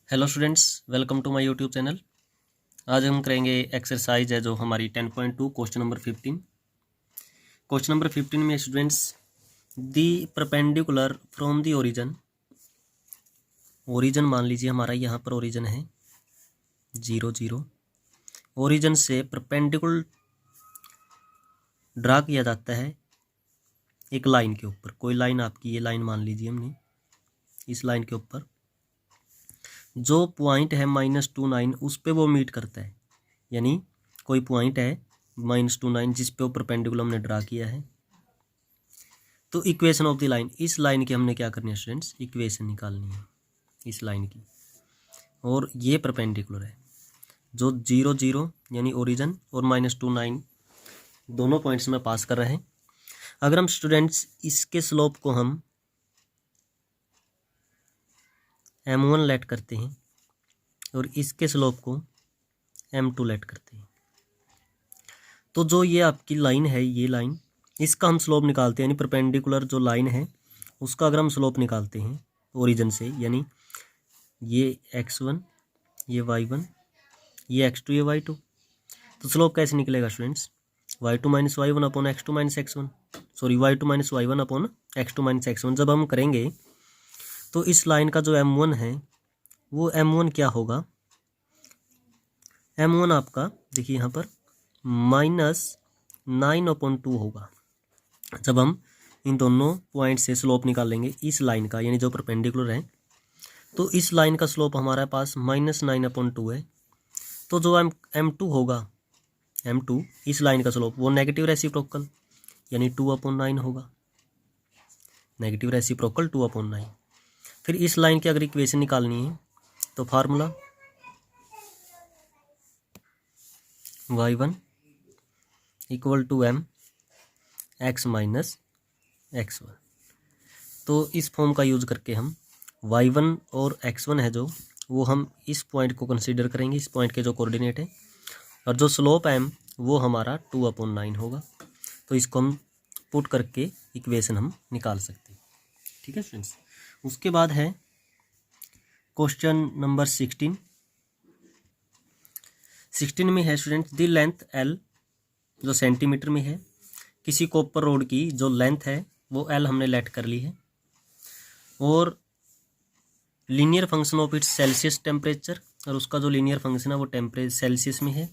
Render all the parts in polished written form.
Hello students, welcome to my YouTube channel. आज हम करेंगे एक्सरसाइज है जो हमारी 10.2 क्वेश्चन नंबर 15। क्वेश्चन नंबर 15 में students the perpendicular from the origin मान लीजिए हमारा यहाँ पर ओरिजिन है 0 0। ओरिजिन से परपेंडिकुलर ड्रा किया जाता है एक लाइन के ऊपर। कोई लाइन आपकी ये लाइन मान लीजिए हमने, इस लाइन के ऊपर जो पॉइंट है -29 उस पे वो मीट करता है। यानी कोई पॉइंट है -29 जिस पे वो परपेंडिकुलर हमने ड्रा किया है। तो इक्वेशन ऑफ द लाइन, इस लाइन की हमने क्या करनी है स्टूडेंट्स, इक्वेशन निकालनी है इस लाइन की। और ये परपेंडिकुलर है जो 0 0 यानी ओरिजिन और -29 दोनों पॉइंट्स में पास कर रहे हैं। अगर हम स्टूडेंट्स इसके स्लोप को हम m1 लेट करते हैं और इसके स्लोप को m2 लेट करते हैं, तो जो ये आपकी लाइन है, ये लाइन, इसका हम स्लोप निकालते हैं। यानी परपेंडिकुलर जो लाइन है उसका अगर हम स्लोप निकालते हैं ओरिजिन से, यानी ये x1, ये y1, ये x2, ये y2, तो स्लोप कैसे निकलेगा students, y2 minus y1 upon x2 minus x1, sorry y2 minus y1 upon x2 minus x1। जब हम करेंगे तो इस लाइन का जो m1 है वो m1 क्या होगा, m1 आपका देखिए यहाँ पर -9/2 होगा। जब हम इन दोनों पॉइंट से स्लोप निकालेंगे इस लाइन का, यानी जो परपेंडिकुलर है, तो इस लाइन का स्लोप हमारे पास -9/2 है। तो जो m2 होगा, m2 इस लाइन का स्लोप वो नेगेटिव रेसिप्रोकल यानी 2/9 होगा, नेगेटिव रेसिप्रोकल 2/9। फिर इस लाइन की अगर इक्वेशन निकालनी है तो formula y1 equal to m x minus x1। तो इस फॉर्म का यूज़ करके हम y1 और x1 है जो, वो हम इस पॉइंट को कंसीडर करेंगे, इस पॉइंट के जो कोऑर्डिनेट है, और जो स्लोप m वो हमारा 2/9 होगा। तो इसको हम पुट करके इक्वेशन हम निकाल सकते हैं। ठीक है फ्रेंड्स। उसके बाद है क्वेश्चन नंबर 16 में है स्टूडेंट दी लेंथ l जो सेंटीमीटर में है, किसी कॉपर रोड की जो लेंथ है वो l हमने लेट कर ली है, और linear function of its Celsius temperature, और उसका जो लीनियर फंक्शन है वो टेम्परेचर सेल्सियस में है।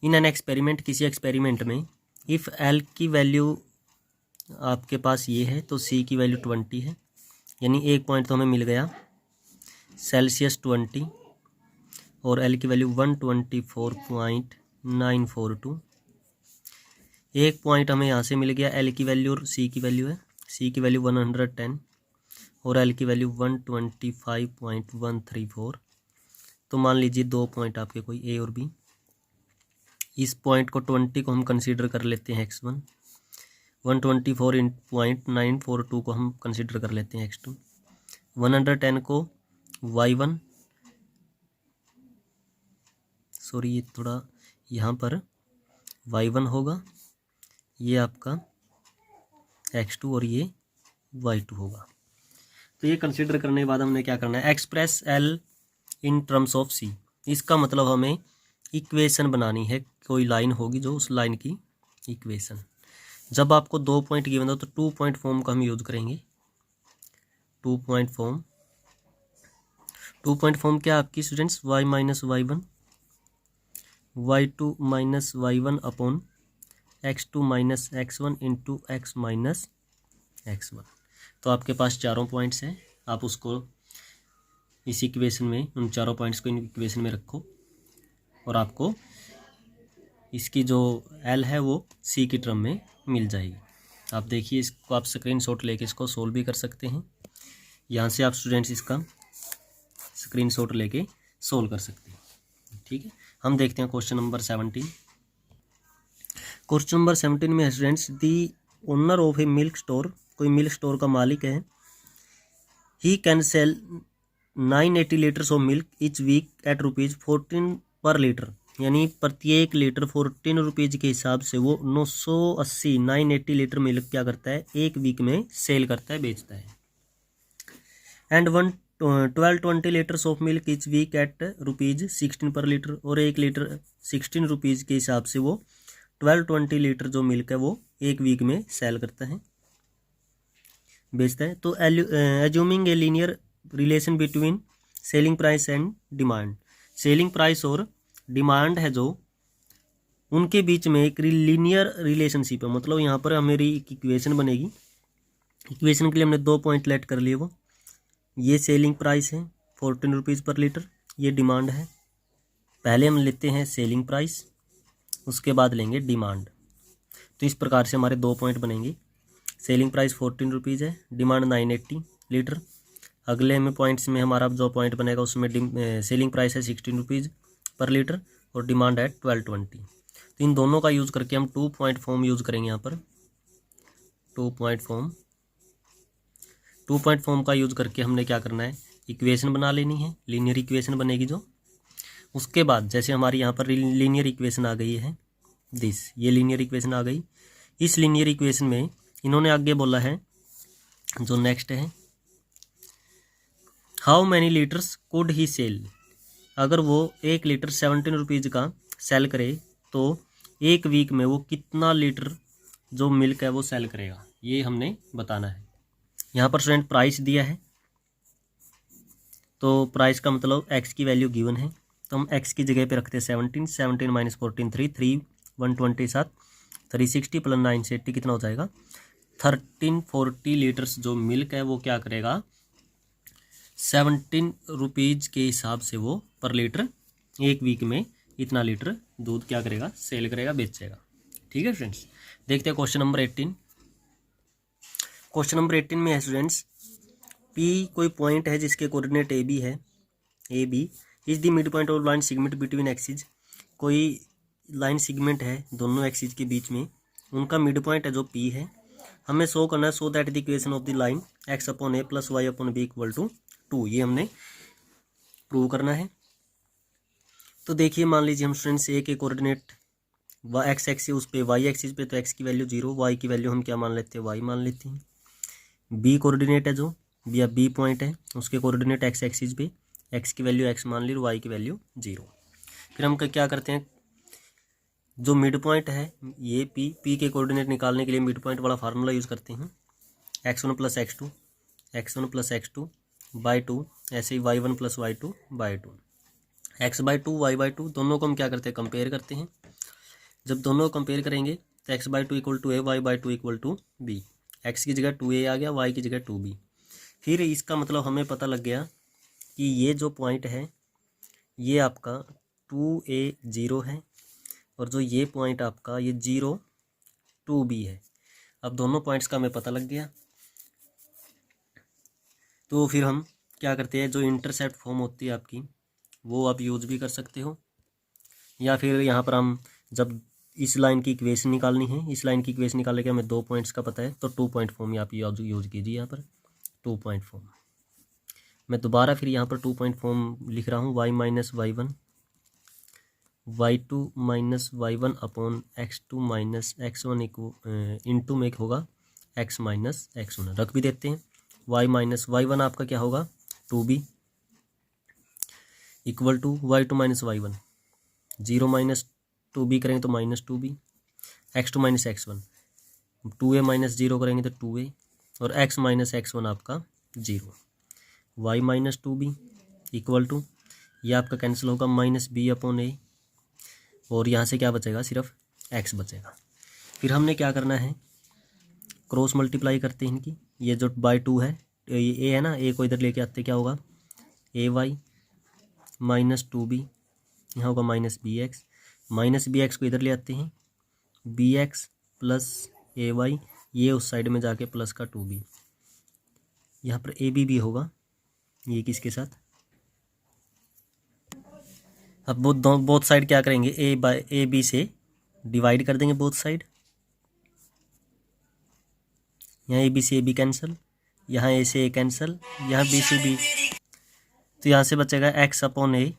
इन एन एक्सपेरिमेंट, किसी एक्सपेरिमेंट में, इफ़ l की वैल्यू आपके पास ये है तो c की वैल्यू 20 है। यानी एक पॉइंट तो हमें मिल गया सेल्सियस 20 और l की वैल्यू 124.942। एक पॉइंट हमें यहाँ से मिल गया l की वैल्यू और c की वैल्यू है, c की वैल्यू 110 और l की वैल्यू 125.134। तो मान लीजिए दो पॉइंट आपके कोई a और b, इस पॉइंट को 20 को हम कंसीडर कर लेते हैं x1, 124.942 को हम कंसीडर कर लेते हैं x2, 110 को y1, सॉरी ये थोड़ा यहाँ पर y1 होगा, ये आपका x2 और ये y2 होगा। तो ये कंसीडर करने के बाद हमने क्या करना है, express l in terms of c। इसका मतलब हमें इक्वेशन बनानी है, कोई लाइन होगी जो उस लाइन की इक्वेशन। जब आपको दो पॉइंट गिवन हो तो 2 पॉइंट फॉर्म का हम यूज करेंगे। 2 पॉइंट फॉर्म, 2 पॉइंट फॉर्म क्या आपकी students, y minus y1, y2 minus y1 upon x2 minus x1 into x minus x1। तो आपके पास चारों पॉइंट्स हैं, आप उसको इस इक्वेशन में, उन चारों पॉइंट्स को इन इक्वेशन में रखो और आपको इसकी जो l है वो c की टर्म में मिल जाएगी। आप देखिए, इसको आप स्क्रीनशॉट लेके इसको सोल्व भी कर सकते हैं। यहाँ से आप स्टूडेंट्स इसका स्क्रीनशॉट लेके सोल्व कर सकते हैं। ठीक है, हम देखते हैं क्वेश्चन नंबर 17। क्वेश्चन नंबर 17 में students the owner of a milk store, कोई मिल्क स्टोर का मालिक है, he can sell 980 litres of milk each week at ₹14 per litre. यानी प्रत्येक लीटर 14 रुपीज़ के हिसाब से वो 980 लीटर मिल्क क्या करता है, एक वीक में सेल करता है, बेचता है। And 12-20 litres of milk each week at ₹16 per litre, और 1 लीटर 16 रुपीज़ के हिसाब से वो 12-20 लीटर जो मिल्क है वो एक वीक में सेल करता है, बेचता है। तो assuming a linear relation between selling price and demand, selling price और डिमांड है जो उनके बीच में एक लीनियर रिलेशनशिप है, मतलब यहाँ पर हमारी एक इक्वेशन बनेगी। इक्वेशन के लिए हमने 2 पॉइंट लेट कर लिए, वो ये सेलिंग प्राइस है 14 रुपीज़ पर लीटर, ये डिमांड है। पहले हम लेते हैं सेलिंग प्राइस, उसके बाद लेंगे डिमांड। तो इस प्रकार से हमारे 2 पॉइंट बनेंगे, सेलिंग प्राइस 14 रुपीज़ है, डिमांड 980 लीटर। अगले में पॉइंट्स में हमारा जो पॉइंट बनेगा उसमें सेलिंग प्राइस है 16 रुपीज़ पर लीटर और डिमांड है 1220। तो इन दोनों का यूज़ करके हम 2 पॉइंट फॉर्म यूज़ करेंगे। यहाँ पर 2 पॉइंट फॉर्म का यूज़ करके हमने क्या करना है, इक्वेशन बना लेनी है, लीनियर इक्वेशन बनेगी जो। उसके बाद जैसे हमारी यहाँ पर लीनियर इक्वेशन आ गई है ये लीनियर इक्वेशन आ गई। इस लीनियर इक्वेशन में इन्होंने आगे बोला है जो नेक्स्ट है, how many litres could he sell, अगर वो 1 लीटर 17 रुपीज़ का सेल करे तो एक वीक में वो कितना लीटर जो मिल्क है वो सेल करेगा, ये हमने बताना है। यहाँ पर स्टूडेंट प्राइस दिया है, तो प्राइस का मतलब एक्स की वैल्यू गिवन है, तो हम एक्स की जगह पे रखते हैं 17 माइनस 14 3 127 360 प्लस 9 से 80 कितना हो जाएगा 1340 लीटर्स जो मिल्क है वो क्या करेगा 17 रुपीज़ के हिसाब से वो पर लीटर एक वीक में इतना लीटर दूध क्या करेगा सेल करेगा, बेचेगा। ठीक है फ्रेंड्स, देखते हैं क्वेश्चन नंबर 18। क्वेश्चन नंबर 18 में है स्टूडेंट्स, पी कोई पॉइंट है जिसके कोऑर्डिनेट ए बी है, A B is the mid point of line segment between axis, कोई लाइन सेगमेंट है दोनों एक्सिस के बीच में, उनका मिड पॉइंट है जो पी है, हमें शो करना है so that the equation of the line X upon A plus Y upon B equal to 2, ये हमने प्रूव करना है। तो देखिए मान लीजिए हम स्टूडेंट्स ए के कोऑर्डिनेट एक्स एक्सिस उस पे वाई एक्सिस पे, तो एक्स की वैल्यू 0, वाई की वैल्यू हम क्या मान लेते हैं वाई मान लेते हैं। बी कोऑर्डिनेट है जो या बी पॉइंट है उसके कोऑर्डिनेट एक्स एक्सिस पे, एक्स की वैल्यू एक्स मान ली, वाई की वैल्यू 0। फिर हम क्या करते हैं, जो मिड पॉइंट है ये पी के कोऑर्डिनेट निकालने के लिए मिड पॉइंट वाला फार्मूला यूज़ करते हैं, x1 प्लस x2 बाई 2, ऐसे ही y1 plus y2 by 2, x/2 y/2 दोनों को हम क्या करते हैं कंपेयर करते हैं। जब दोनों को कंपेयर करेंगे तो x/2 equal to A, y/2 equal to B, x की जगह 2a आ गया, y की जगह 2b। फिर इसका मतलब हमें पता लग गया कि ये जो पॉइंट है ये आपका 2a 0 है और जो ये पॉइंट आपका ये 0 2b है। अब दोनों पॉइंट्स का हमें पता लग गया, तो फिर हम क्या करते हैं, जो इंटरसेप्ट फॉर्म होती है आपकी वो आप यूज़ भी कर सकते हो, या फिर यहाँ पर हम जब इस लाइन की इक्वेशन निकालनी है, इस लाइन की इक्वेशन निकालने के हमें 2 पॉइंट्स का पता है, तो 2 पॉइंट फॉर्म आप यूज़ कीजिए। यहाँ पर 2 पॉइंट फॉर्म मैं दोबारा फिर यहाँ पर 2 पॉइंट फॉर्म लिख रहा हूँ, y minus y1 y2 minus y1 upon x2 minus x1 into में होगा x माइनस x1, रख भी देते हैं। y माइनस y1 आपका क्या होगा 2b equal to y2 minus y1, 0 minus 2b करेंगे तो minus 2b, x2 minus x1, 2a minus 0 करेंगे तो 2a और x माइनस x1 आपका 0, y minus 2b equal to ये आपका कैंसिल होगा माइनस b अपॉन ए, और यहाँ से क्या बचेगा सिर्फ x बचेगा। फिर हमने क्या करना है, क्रॉस मल्टीप्लाई करते हैं इनकी, ये जो बाई 2 है ये a है ना, a को इधर लेके आते क्या होगा ay माइनस 2b, यहाँ होगा माइनस बी एक्स को इधर ले आते हैं, bx प्लस ay, ये उस साइड में जाके प्लस का 2b, यहाँ पर ab भी होगा, ये किसके साथ, अब बोथ साइड क्या करेंगे ए बी से डिवाइड कर देंगे बोथ साइड, यहाँ ए बी से ए बी कैंसिल, यहाँ ए से ए कैंसिल, यहाँ बी से बी, तो यहाँ से बचेगा x upon A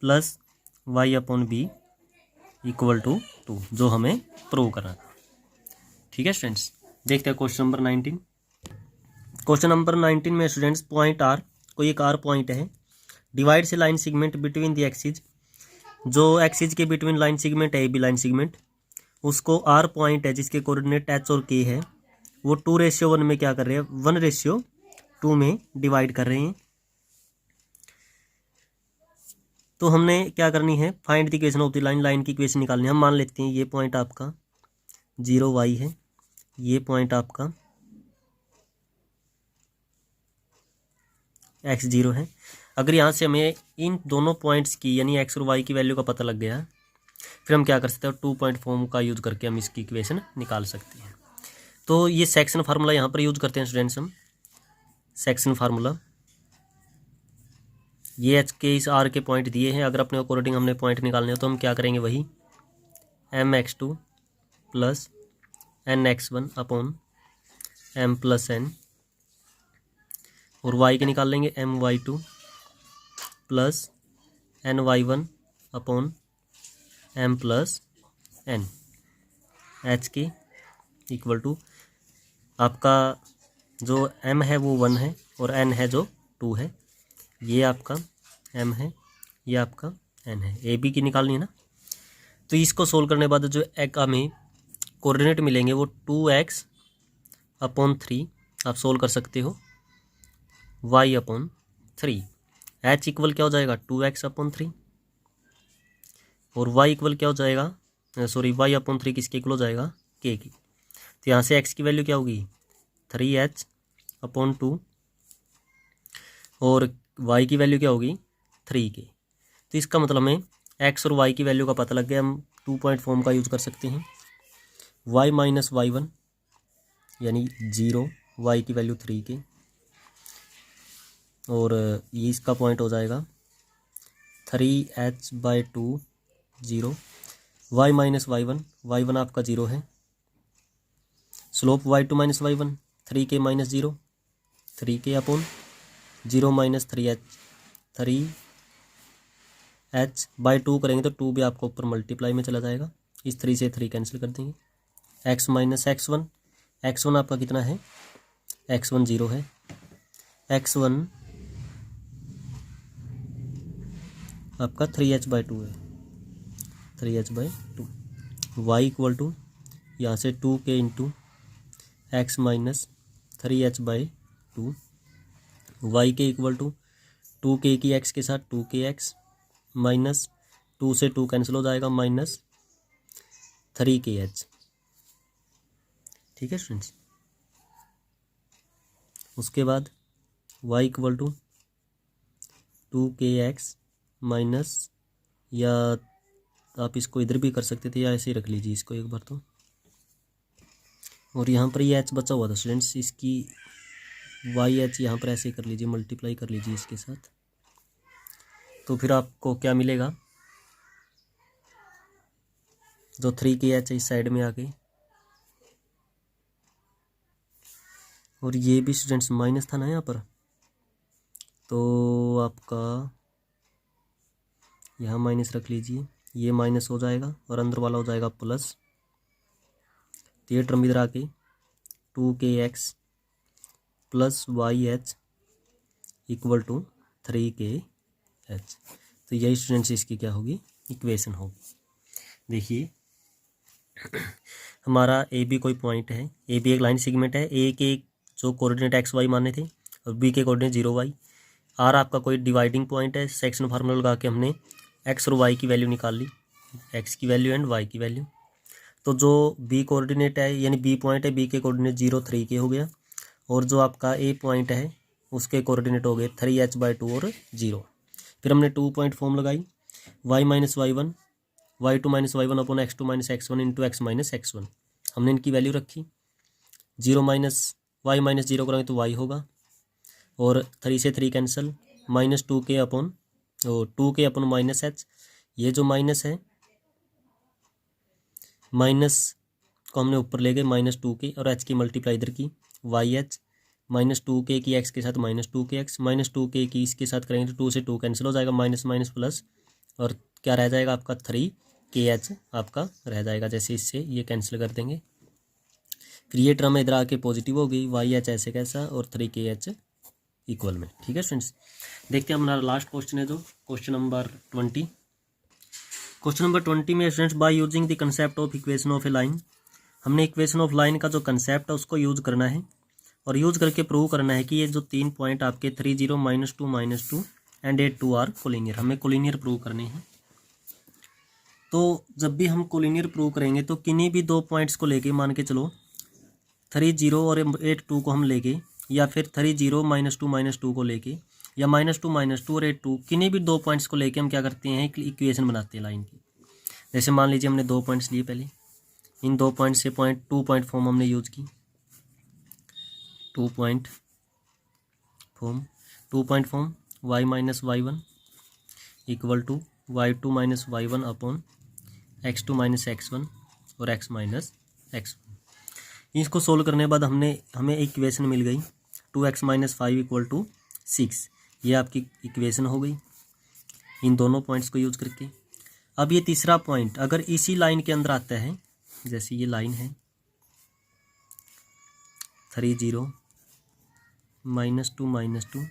plus y upon B equal to 2, जो हमें प्रूव करना था। ठीक है स्टूडेंट्स, देखते हैं क्वेश्चन नंबर 19। क्वेश्चन नंबर 19 में स्टूडेंट्स पॉइंट आर, कोई एक आर पॉइंट है, डिवाइड से line segment between the axis, जो एक्सिस के बिटवीन लाइन सेगमेंट है ए बी लाइन सेगमेंट, उसको आर पॉइंट है जिसके कोऑर्डिनेट एच और के है, वो 2:1 में क्या कर रहे हैं, 1:2 में डिवाइड कर रहे हैं। तो हमने क्या करनी है, find the equation of the line, line की इक्वेशन निकालनी है। हम मान लेते हैं ये पॉइंट आपका 0y है, ये पॉइंट आपका x0 है। अगर यहाँ से हमें इन दोनों पॉइंट्स की यानी x और y की वैल्यू का पता लग गया, फिर हम क्या कर सकते हैं, 2 पॉइंट फॉर्म का यूज करके हम इसकी इक्वेशन निकाल सकते हैं। तो ये सेक्शन फार्मूला यहाँ पर यूज करते हैं स्टूडेंट्स हम, सेक्शन फार्मूला। ये एच के इस आर के पॉइंट दिए हैं, अगर अपने अकॉर्डिंग हमने पॉइंट निकालने हो तो हम क्या करेंगे, वही mx2 plus nx1 upon m plus n, और y के निकाल लेंगे my2 plus ny1 upon m plus n। H के इक्वल टू आपका जो m है वो 1 है और n है जो 2 है, ये आपका m है, ये आपका n है। ए बी की निकालनी है ना। तो इसको सोल्व करने के बाद जो एक हमें कोऑर्डिनेट मिलेंगे वो 2x अपॉन 3 आप सोल्व कर सकते हो, y अपॉन 3। h इक्वल क्या हो जाएगा, 2x अपॉन 3, और y इक्वल क्या हो जाएगा, सॉरी y अपॉन 3 किसके इक्वल हो जाएगा, k की। तो यहाँ से x की वैल्यू क्या होगी, 3h अपॉन 2, और y की वैल्यू क्या होगी, 3k। तो इसका मतलब हमें x और y की वैल्यू का पता लग गया, हम 2 पॉइंट फॉर्म का यूज़ कर सकते हैं। y माइनस y1 यानी 0, y की वैल्यू 3k, और ये इसका पॉइंट हो जाएगा 3h/2 0, y माइनस y1 आपका 0 है, slope y2 minus y1 3k minus 0, 3k upon 0 minus 3h/2 करेंगे तो 2 भी आपको ऊपर मल्टीप्लाई में चला जाएगा, इस 3 से 3 कैंसिल कर देंगे। x माइनस x1 आपका कितना है, x1 0 है, x1 आपका 3h/2 है, 3h/2। y इक्वल टू यहाँ से 2k into x minus 3h/2, y के इक्वल टू 2k की x के साथ 2kx माइनस 2 से 2 कैंसिल हो जाएगा, माइनस 3kh। ठीक है स्टूडेंट्स। उसके बाद y equal to 2kx minus, या आप इसको इधर भी कर सकते थे या ऐसे ही रख लीजिए इसको एक बार तो, और यहाँ पर ये h बचा हुआ था स्टूडेंट्स, इसकी YH यहाँ पर ऐसे कर लीजिए, मल्टीप्लाई कर लीजिए इसके साथ, तो फिर आपको क्या मिलेगा, जो 3kh इस साइड में आ गई, और ये भी स्टूडेंट्स माइनस था ना यहाँ पर, तो आपका यहाँ माइनस रख लीजिए, ये माइनस हो जाएगा और अंदर वाला हो जाएगा प्लस, तो ये टर्म इधर आके 2kx plus YH equal to 3kh। तो यही स्टूडेंट्स इसकी क्या होगी, इक्वेशन होगी। देखिए हमारा ए बी कोई पॉइंट है, ए बी एक लाइन सेगमेंट है, ए के जो कोऑर्डिनेट एक्स वाई माने थे और बी के कोऑर्डिनेट 0y, आर आपका कोई डिवाइडिंग पॉइंट है, सेक्शन फार्मूला लगा के हमने एक्स और वाई की वैल्यू निकाल ली, एक्स की वैल्यू एंड वाई की वैल्यू। तो जो बी कोऑर्डिनेट है यानी बी पॉइंट है, बी के कोऑर्डिनेट 0 3k हो गया, और जो आपका ए पॉइंट है उसके कोऑर्डिनेट हो गए 3h/2 और 0। फिर हमने 2 पॉइंट फॉर्म लगाई, y minus y1 y2 minus y1 upon x2 minus x1 into x minus x1, हमने इनकी वैल्यू रखी। 0 माइनस y माइनस 0 करेंगे तो y होगा, और 3 से 3 cancel, minus 2k upon minus h, ये जो माइनस है माइनस को हमने ऊपर ले गए माइनस 2k, और h की मल्टीप्लाई इधर की YH माइनस 2k की x के साथ माइनस 2kx, माइनस 2k की इसके साथ करेंगे तो 2 से 2 कैंसिल हो जाएगा, माइनस माइनस प्लस, और क्या रह जाएगा आपका 3kh आपका रह जाएगा, जैसे इससे ये कैंसिल कर देंगे। फिर ये टर्म इधर आके पॉजिटिव हो गई, वाई एच ऐसे कैसा और 3kh इक्वल में। ठीक है स्टूडेंट्स, देखते हैं हमारा लास्ट क्वेश्चन है जो क्वेश्चन नंबर 20। क्वेश्चन नंबर 20 में students, by using the concept of equation of A line, हमने इक्वेशन ऑफ लाइन का जो कंसेप्ट है उसको यूज करना है और यूज करके प्रूव करना है कि ये जो 3 पॉइंट आपके 3 0 -2 एंड 8 2 आर कोलिनियर, हमें कोलिनियर प्रूव करने हैं। तो जब भी हम कोलिनियर प्रूव करेंगे तो किन्हीं भी 2 पॉइंट्स को लेके, मान के चलो 3 0 और 8 2 को हम लेके, या फिर 3 0 -2 -2 को लेके, या -2 -2 और 8 2, किन्हीं भी 2 पॉइंट्स को लेके हम क्या करते हैं, एक इक्वेशन बनाते हैं लाइन की। जैसे मान लीजिए हमने 2 पॉइंट्स लिए, पहले इन 2 पॉइंट से पॉइंट 2 पॉइंट फॉर्म हमने यूज की, 2 point form y - y1 equal to y2 - y1 upon x2 - x1 और x - x1। इसको सोल्व करने के बाद हमें इक्वेशन मिल गई 2x - 5 इक्वल टू 6। ये आपकी इक्वेशन हो गई इन दोनों पॉइंट्स को यूज करके। अब ये तीसरा पॉइंट अगर इसी लाइन के अंदर आता है, जैसे ये लाइन है 3 0 -2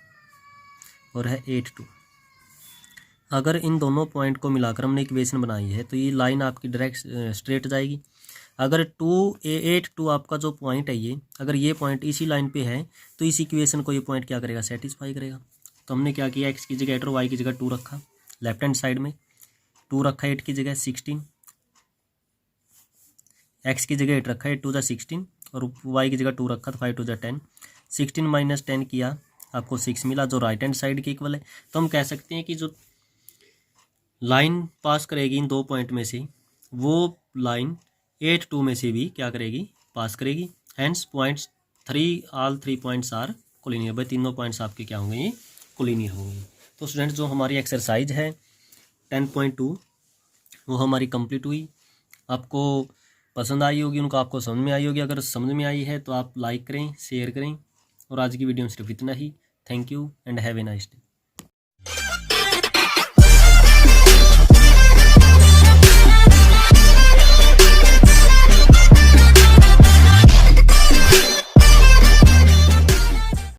और है 8 2, अगर इन दोनों पॉइंट को मिलाकर हमने इक्वेशन बनाई है तो ये लाइन आपकी डायरेक्ट स्ट्रेट जाएगी। अगर 8 2 आपका जो पॉइंट है ये, अगर ये पॉइंट इसी लाइन पे है तो इस इक्वेशन को ये पॉइंट क्या करेगा, सेटिस्फाई करेगा। तो हमने क्या किया, x की जगह 8 और y की जगह 2 रखा, लेफ्ट हैंड साइड में 2 रखा, 8 की जगह 16, x की जगह 8 रखा, 8 2 16 और y की जगह 2 रखा तो 5 2 10। 16 - 10 किया, आपको 6 मिला जो राइट हैंड साइड के इक्वल है। तो हम कह सकते हैं कि जो लाइन पास करेगी इन 2 पॉइंट में से, वो लाइन 8 2 में से भी क्या करेगी, पास करेगी। Hence points 3 points are collinear, भाई तीनों पॉइंट्स आपके क्या होंगे, ये कोलिनियर होंगे। तो स्टूडेंट्स जो हमारी एक्सरसाइज है 10.2 वो हमारी कंप्लीट हुई। आपको पसंद आई होगी, उनको आपको समझ में आई होगी। अगर समझ में आई है तो आप लाइक करें, शेयर करें। और आज की वीडियो में सिर्फ इतना ही। Thank you and have a nice day.